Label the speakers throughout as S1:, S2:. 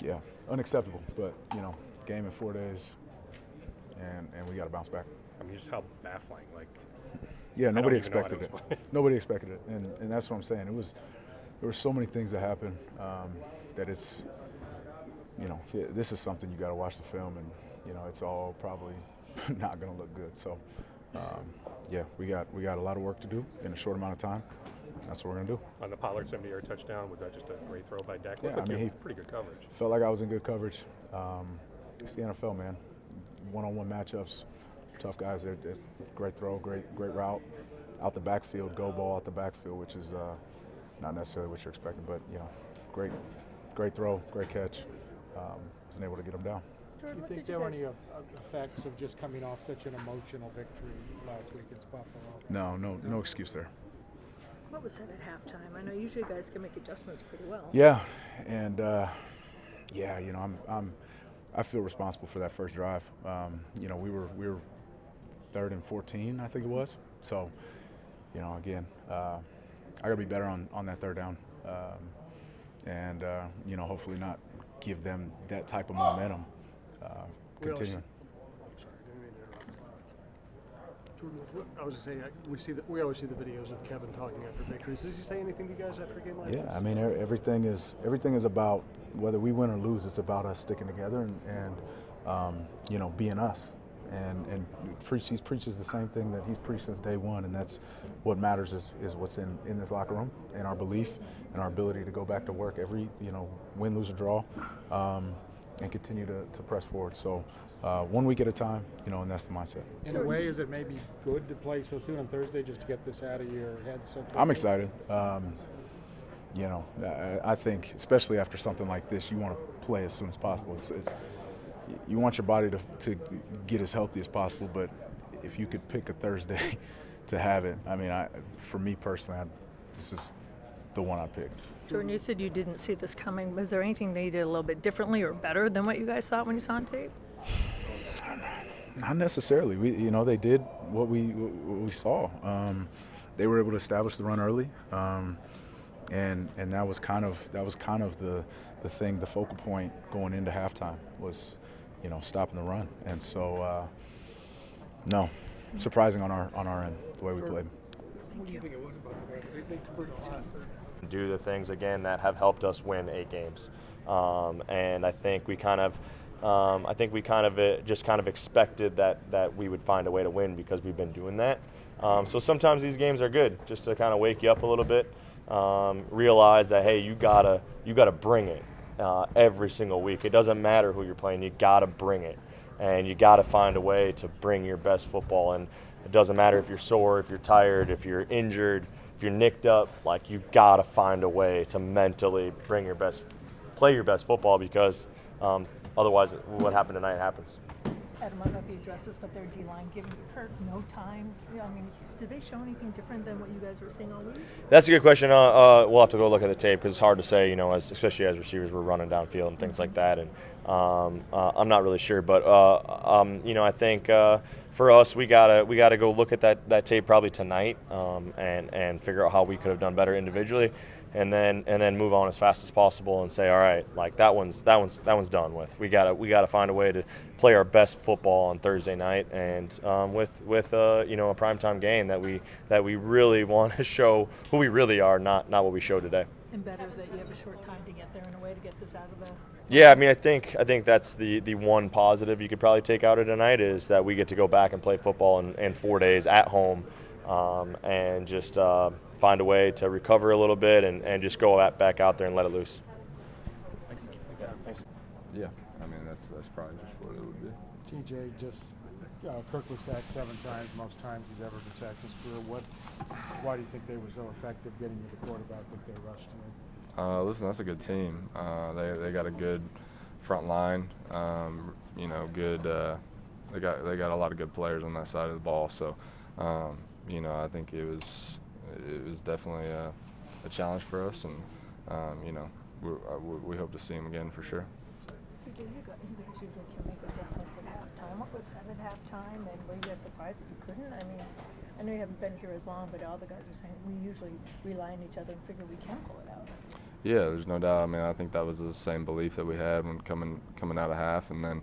S1: Yeah, unacceptable. But game in 4 days, and we got to bounce back.
S2: I mean, just how baffling. Like,
S1: yeah, nobody
S2: I don't even know how to
S1: expected it.
S2: explain.
S1: Nobody expected it, and that's what I'm saying. There were so many things that happened that it's this is something you got to watch the film, and it's all probably not going to look good. So yeah, we got a lot of work to do in a short amount of time. That's what we're going to do.
S2: On the Pollard 70-yard touchdown, was that just a great throw by Dak?
S1: Yeah,
S2: Looked like
S1: I mean,
S2: he had pretty good coverage.
S1: Felt like I was in good coverage. It's the NFL, man. One-on-one matchups, tough guys. They're great throw, great route, out the backfield, go ball out the backfield, which is not necessarily what you're expecting, but great throw, great catch. Wasn't able to get them down.
S3: Do you think there were any effects of just coming off such an emotional victory last week against Buffalo?
S1: No excuse there.
S4: What was said at halftime? I know usually you guys can make adjustments pretty well.
S1: Yeah, and I feel responsible for that first drive. We were 3rd and 14, I think it was. So, again, I got to be better on that 3rd down, and hopefully not give them that type of momentum continuing.
S5: I was going to say, we always see the videos of Kevin talking after victories. Does he say anything to you guys after a game like this?
S1: Yeah, I mean, everything is about whether we win or lose. It's about us sticking together and being us. And he preaches the same thing that he's preached since day one, and that's what matters is what's in this locker room and our belief and our ability to go back to work every win, lose, or draw, and continue to press forward. So 1 week at a time, and that's the mindset.
S3: In a way, is it maybe good to play so soon on Thursday just to get this out of your head so quickly?
S1: I'm excited. I think, especially after something like this, you want to play as soon as possible. You want your body to get as healthy as possible, but if you could pick a Thursday to have it, I mean, for me personally, this is the one I'd pick.
S4: Jordan, you said you didn't see this coming. Was there anything they did a little bit differently or better than what you guys thought when you saw on tape?
S1: Not necessarily. They did what we saw. They were able to establish the run early, and that was kind of the thing, the focal point going into halftime was, stopping the run. And so, no, surprising on our end the way we played.
S3: What do you think it was about the guys? They converted a lot.
S6: Do the things again that have helped us win 8 games, and I think we kind of just expected that we would find a way to win because we've been doing that. So sometimes these games are good just to kind of wake you up a little bit, realize that hey, you gotta bring it every single week. It doesn't matter who you're playing, you gotta bring it, and you gotta find a way to bring your best football. And it doesn't matter if you're sore, if you're tired, if you're injured, if you're nicked up. Like you gotta find a way to mentally play your best football because. Otherwise, what happened tonight happens.
S4: Adam, I don't know if you addressed this, but their D-line giving Kirk no time. I mean, did they show anything different than what you guys were seeing all week?
S6: That's a good question. We'll have to go look at the tape because it's hard to say, especially as receivers we're running downfield and things like that. And I'm not really sure, but I think for us we gotta go look at that tape probably tonight and figure out how we could have done better individually. And then move on as fast as possible and say, all right, like that one's done with. We gotta find a way to play our best football on Thursday night, and with a primetime game that we really want to show who we really are, not what we showed today.
S4: And better that you have a short time to get there in a way to get this out of the.
S6: Yeah, I mean, I think that's the one positive you could probably take out of tonight is that we get to go back and play football in 4 days at home, and just. Find a way to recover a little bit and just go back out there and let it loose.
S7: Thanks. Yeah, I mean that's probably just what it would be.
S3: TJ, Kirk was sacked 7 times, most times he's ever been sacked in his career. Why do you think they were so effective getting to the quarterback with their rush tonight?
S7: Listen, that's a good team. They got a good front line. Good. They got a lot of good players on that side of the ball. So, I think it was definitely a challenge for us, and we hope to see him again for sure.
S4: You guys usually can make adjustments at halftime. What was said at halftime, and were you guys surprised that you couldn't? I mean, I know you haven't been here as long, but all the guys are saying we usually rely on each other and figure we can pull it out.
S7: Yeah, there's no doubt. I mean, I think that was the same belief that we had when coming out of half, and then,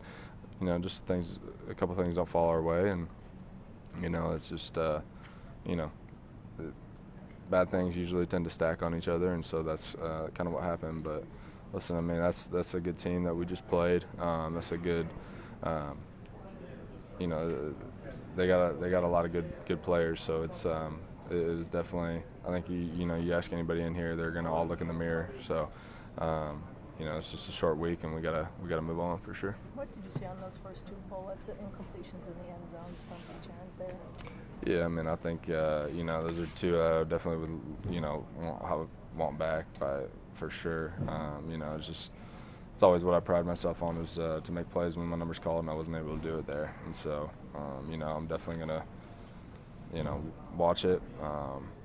S7: you know, just a couple things don't fall our way, and you know, it's just, you know, bad things usually tend to stack on each other, and so that's kind of what happened. But listen, I mean, that's a good team that we just played. That's a good, you know, they got a lot of good players, so it's. It was definitely, I think you know, you ask anybody in here, they're gonna all look in the mirror. So, you know, it's just a short week, and we gotta move on for sure.
S4: What did you see on those first 2 bullets, incompletions in the end zones from each end there?
S7: Yeah, I mean, I think you know, those are 2 I definitely would, you know, want back for sure. You know, it's always what I pride myself on is to make plays when my number's called, and I wasn't able to do it there. And so, you know, I'm definitely gonna, you know, watch it,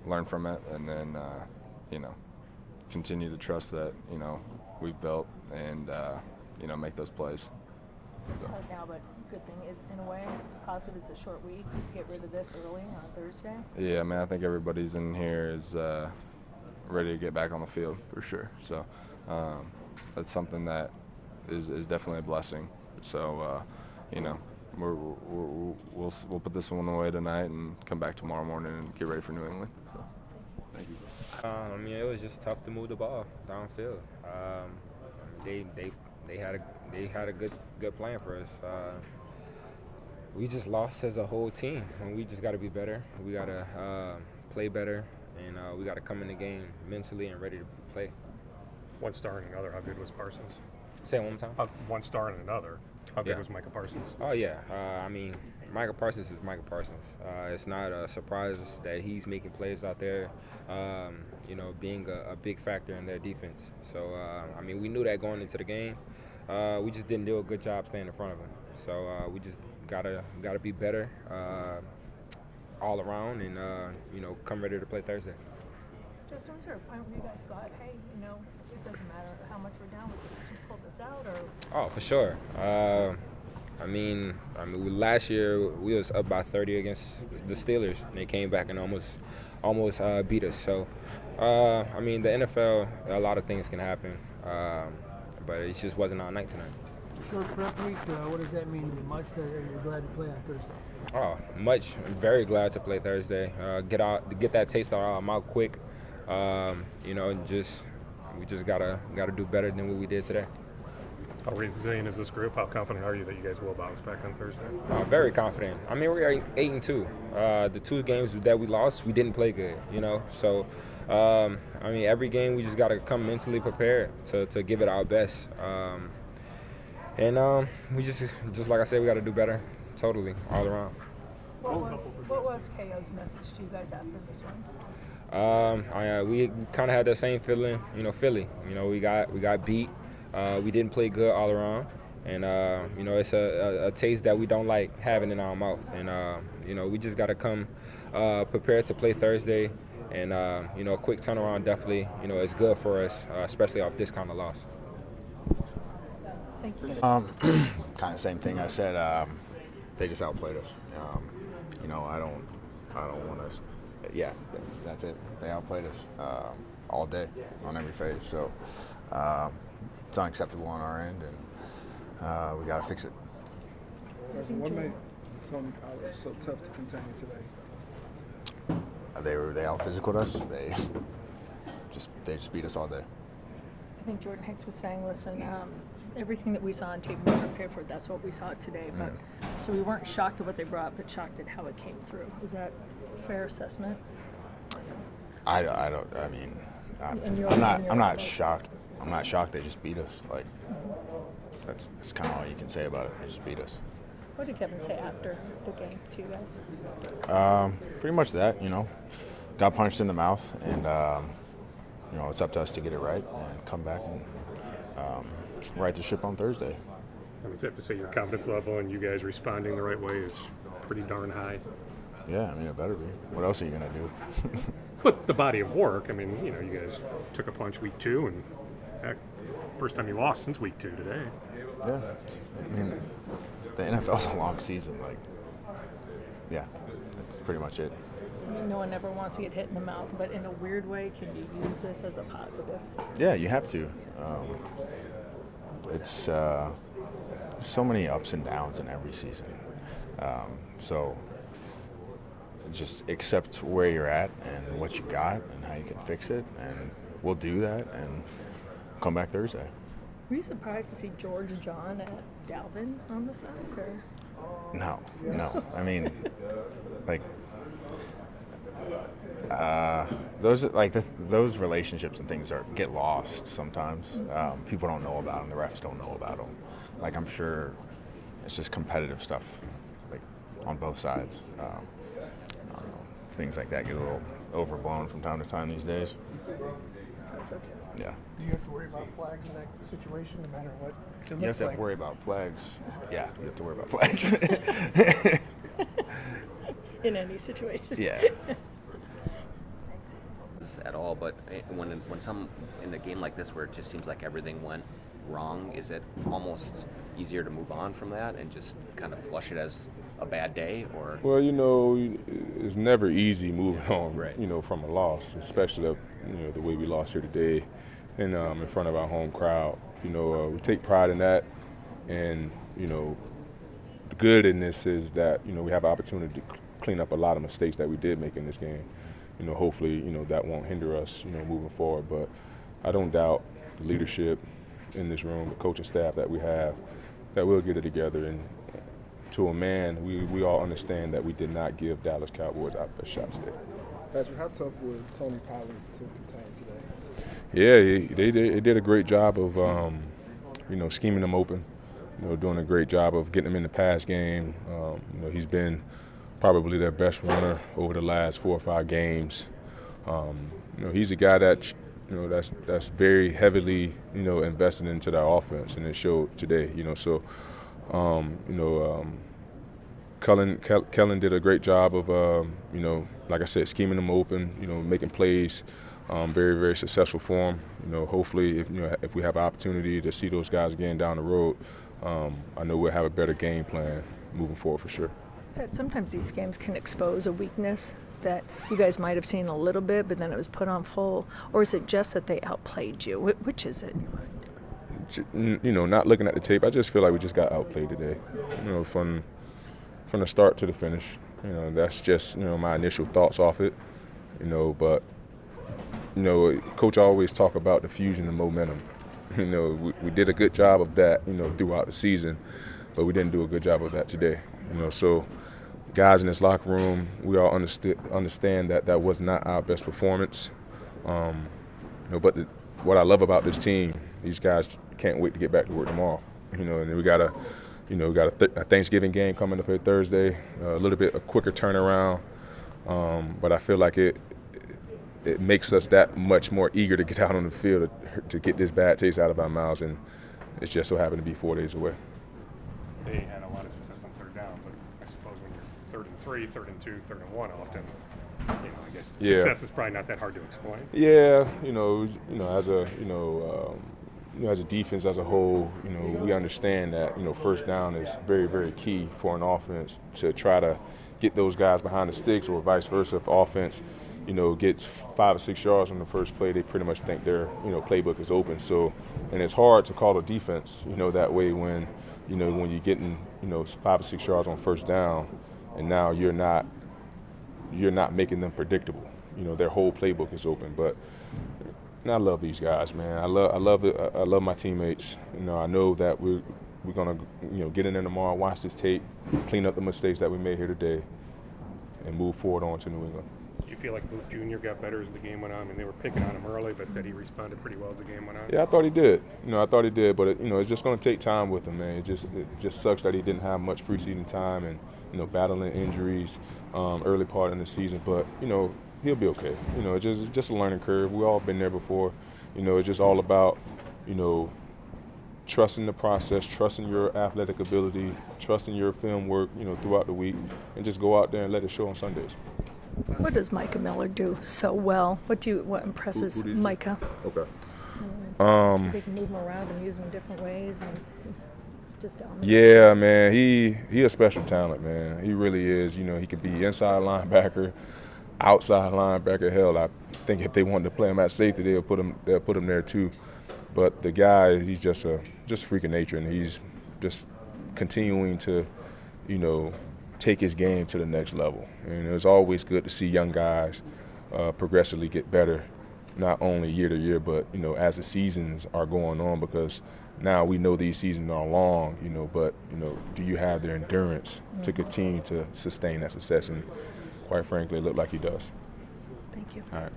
S7: learn from it, and then, you know, continue to trust that, you know, we've built and, you know, make those plays.
S4: It's hard now, but good thing is, in a way, positive is a short week. Get rid of this early on Thursday.
S7: Yeah, I mean, I think everybody's in here is ready to get back on the field for sure. So that's something that is definitely a blessing. So, you know, we'll put this one away tonight and come back tomorrow morning and get ready for New England. So, thank you.
S8: I mean, it was just tough to move the ball downfield. They had a good plan for us. We just lost as a whole team, and we just got to be better. We got to play better, and we got to come in the game mentally and ready to play.
S2: One star and another. How good was Parsons?
S8: Say it one more time.
S2: One star and another. How good was Micah Parsons?
S8: Oh, yeah. I mean, Micah Parsons is Micah Parsons. It's not a surprise that he's making plays out there, you know, being a big factor in their defense. So, I mean, we knew that going into the game. We just didn't do a good job staying in front of him. So we just gotta be better all around and, you know, come ready to play Thursday.
S4: Justin, was there a point where you guys thought, hey, you know, it doesn't matter how much we're down, we can just pull this out, or?
S8: Oh, for sure. I mean, last year we was up by 30 against the Steelers, and they came back and almost beat us. So, I mean, the NFL, a lot of things can happen, but it just wasn't our night tonight.
S9: Short prep week, what does that mean? Much that you're glad to play on Thursday?
S8: Oh, much. Very glad to play Thursday. Get that taste out of our mouth quick. You know, we just gotta do better than what we did today.
S2: How resilient is this group? How confident are you that you guys will bounce back on Thursday?
S8: Very confident. I mean, we are 8-2. The 2 games that we lost, we didn't play good. You know, so I mean, every game we just gotta come mentally prepared to give it our best. And we just like I said, we gotta do better, totally, all around.
S4: What was KO's message to you guys after this one?
S8: We kind of had that same feeling, you know, Philly. You know, we got beat. We didn't play good all around, and you know, it's a taste that we don't like having in our mouth. And you know, we just got to come prepared to play Thursday, and you know, a quick turnaround definitely, you know, is good for us, especially off this kind of loss.
S4: Thank you.
S10: Kind of same thing I said. They just outplayed us. You know, I don't want to. Yeah, that's it. They outplayed us all day on every phase. So it's unacceptable on our end, and we got to fix it.
S11: What made Tony Pollard so tough to contain today?
S10: They out physicaled us. They just beat us all day.
S4: I think Jordan Hicks was saying, listen, everything that we saw on tape, we were prepared for. That's what we saw today. But so we weren't shocked at what they brought, but shocked at how it came through. Is that a fair assessment?
S10: I don't. I mean, I'm not shocked. I'm not shocked they just beat us. Like that's kind of all you can say about it. They just beat us.
S4: What did Kevin say after the game to you guys?
S10: Pretty much that. You know, got punched in the mouth, and you know, it's up to us to get it right and come back and right the ship on Thursday.
S2: I would have to say your confidence level and you guys responding the right way is pretty darn high.
S10: Yeah, I mean, it better be. What else are you gonna do?
S2: But the body of work, I mean, you know, you guys took a punch week 2, and heck, first time you lost since week 2 today.
S10: Yeah, I mean, the NFL's a long season. Like, yeah, that's pretty much it.
S4: mean, no one ever wants to get hit in the mouth, but in a weird way, can you use this as a positive?
S10: Yeah, you have to. It's so many ups and downs in every season. So just accept where you're at and what you got and how you can fix it, and we'll do that and come back Thursday.
S4: Were you surprised to see George John at Dalvin on the side? Or?
S10: No. I mean, like, those relationships and things get lost sometimes. People don't know about them. The refs don't know about them. Like, I'm sure it's just competitive stuff, like on both sides. I don't know, things like that get a little overblown from time to time these days.
S4: That's okay.
S10: Yeah.
S9: Do you have to worry about flags in that situation, no matter what?
S10: You have to worry about flags. Yeah, you have to worry about flags.
S4: In any situation.
S10: Yeah.
S12: At all, but when some in a game like this where it just seems like everything went wrong, is it almost easier to move on from that and just kind of flush it as a bad day? Or
S7: well, it's never easy moving on, right, from a loss, especially the way we lost here today, and in front of our home crowd. We take pride in that, and the good in this is that we have an opportunity to clean up a lot of mistakes that we did make in this game. Hopefully, that won't hinder us, moving forward. But I don't doubt the leadership in this room, the coaching staff that we have, that we'll get it together. And to a man, we all understand that we did not give Dallas Cowboys our best shot today.
S11: Patrick, how tough was Tony Pollard to contain today?
S7: Yeah, they did a great job of, scheming them open, doing a great job of getting them in the pass game. He's been probably their best runner over the last 4 or 5 games. He's a guy that that's very heavily invested into their offense, and it showed today. Kellen did a great job of like I said, scheming them open, making plays. Very, very successful for him. Hopefully, if we have an opportunity to see those guys again down the road, I know we'll have a better game plan moving forward for sure.
S4: But sometimes these games can expose a weakness that you guys might have seen a little bit, but then it was put on full. Or is it just that they outplayed you? Which is it?
S7: Not looking at the tape, I just feel like we just got outplayed today. From the start to the finish. That's just my initial thoughts off it. But Coach always talk about the fusion and momentum. We did a good job of that, throughout the season, but we didn't do a good job of that today. So guys in this locker room, we all understand that was not our best performance. But what I love about this team, these guys can't wait to get back to work tomorrow. And we got a Thanksgiving game coming up here Thursday, a little bit a quicker turnaround. But I feel like it makes us that much more eager to get out on the field to get this bad taste out of our mouths, and it's just so happened to be 4 days away.
S2: They had a lot of success on third down, but I suppose when you're 3rd and 3, 3rd and 2, 3rd and 1, often, I guess success is probably not that hard to explain.
S7: Yeah, as a defense as a whole, we understand that first down is very, very key for an offense to try to get those guys behind the sticks, or vice versa. If the offense gets 5 or 6 yards on the first play, they pretty much think their playbook is open. So, and it's hard to call a defense that way when when you're getting 5 or 6 yards on first down, and now you're not making them predictable. Their whole playbook is open. But I love these guys, man. I love my teammates. I know that we're gonna get in there tomorrow, watch this tape, clean up the mistakes that we made here today, and move forward on to New England.
S2: Did you feel like Booth Jr. got better as the game went on? I mean, they were picking on him early, but that he responded pretty well as the game went on?
S7: Yeah, I thought he did. But it's just going to take time with him, man. It just sucks that he didn't have much preseason time and battling injuries early part in the season. But he'll be okay. It's just a learning curve. We've all been there before. It's just all about trusting the process, trusting your athletic ability, trusting your film work, throughout the week, and just go out there and let it show on Sundays.
S4: What does Micah Miller do so well? What impresses Micah?
S7: Okay.
S4: They can move him around and use him in different ways, and he's just dominant.
S7: Yeah, man, he a special talent, man. He really is. He could be inside linebacker.
S13: outside linebacker. Hell, I think if they wanted to play him at safety, they'll put him there too. But the guy, he's just a freak of nature, and he's just continuing to, take his game to the next level. And it's always good to see young guys progressively get better, not only year to year, but as the seasons are going on, because now we know these seasons are long, but do you have the endurance to continue to sustain that success? And quite frankly, it looked like he does.
S4: Thank you.
S13: All right.